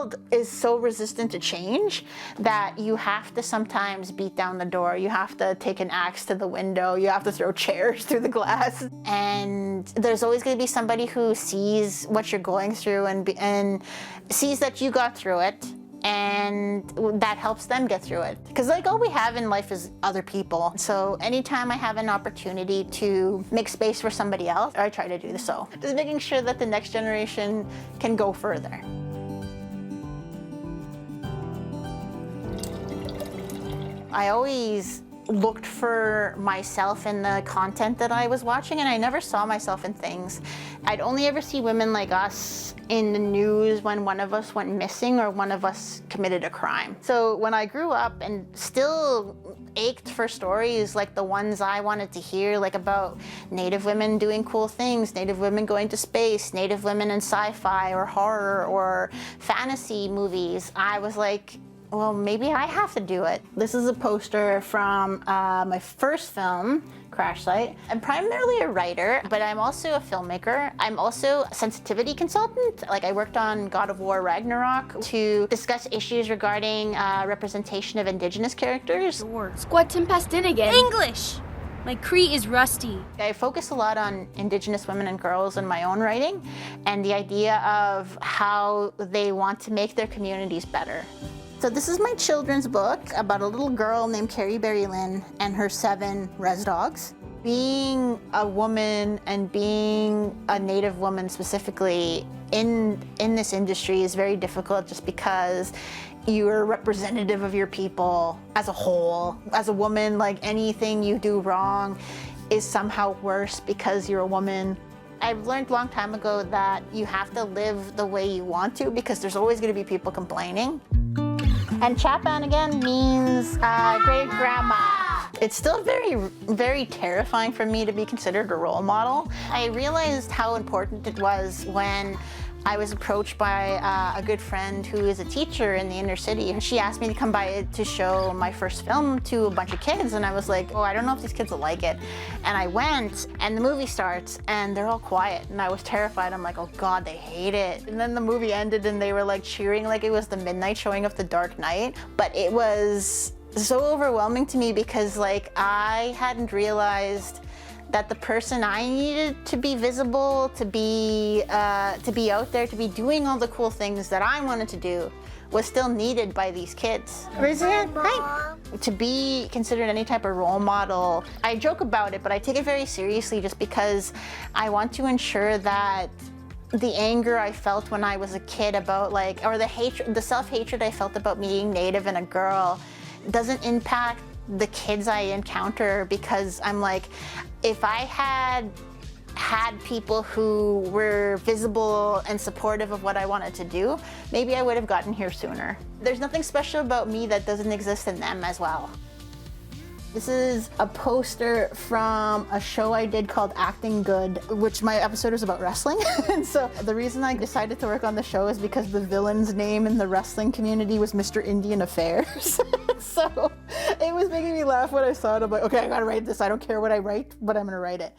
world is so resistant to change that you have to sometimes beat down the door. You have to take an axe to the window. You have to throw chairs through the glass. And there's always going to be somebody who sees what you're going through and sees that you got through it, and that helps them get through it. Because like all we have in life is other people. So anytime I have an opportunity to make space for somebody else, I try to do so. Just making sure that the next generation can go further. I always looked for myself in the content that I was watching, and I never saw myself in things. I'd only ever see women like us in the news when one of us went missing or one of us committed a crime. So when I grew up and still ached for stories like the ones I wanted to hear, like about Native women doing cool things, Native women going to space, Native women in sci-fi or horror or fantasy movies, I was like, well, maybe I have to do it. This is a poster from my first film, Crash Site. I'm primarily a writer, but I'm also a filmmaker. I'm also a sensitivity consultant. Like, I worked on God of War Ragnarok to discuss issues regarding representation of Indigenous characters. Squat Tim passed in again. English! My Cree is rusty. I focus a lot on Indigenous women and girls in my own writing and the idea of how they want to make their communities better. So this is my children's book about a little girl named Carrie Berry Lynn and her 7 res dogs. Being a woman and being a Native woman specifically in this industry is very difficult, just because you're representative of your people as a whole. As a woman, like, anything you do wrong is somehow worse because you're a woman. I've learned a long time ago that you have to live the way you want to, because there's always going to be people complaining. And Chapan again means great grandma. It's still very, very terrifying for me to be considered a role model. I realized how important it was when I was approached by a good friend who is a teacher in the inner city. She asked me to come by to show my first film to a bunch of kids, and I was like, oh, I don't know if these kids will like it. And I went, and the movie starts, and they're all quiet, and I was terrified. I'm like, oh God, they hate it. And then the movie ended, and they were like cheering like it was the midnight showing of The Dark Knight. But it was so overwhelming to me, because like I hadn't realized that the person I needed to be visible, to be out there, to be doing all the cool things that I wanted to do, was still needed by these kids. Lizzy, hi. To be considered any type of role model, I joke about it, but I take it very seriously, just because I want to ensure that the anger I felt when I was a kid about, like, or the self-hatred I felt about being Native and a girl doesn't impact the kids I encounter, because I'm like, if I had people who were visible and supportive of what I wanted to do, maybe I would have gotten here sooner. There's nothing special about me that doesn't exist in them as well. This is a poster from a show I did called Acting Good, which my episode was about wrestling. And so the reason I decided to work on the show is because the villain's name in the wrestling community was Mr. Indian Affairs. So it was making me laugh when I saw it. I'm like, okay, I gotta write this. I don't care what I write, but I'm gonna write it.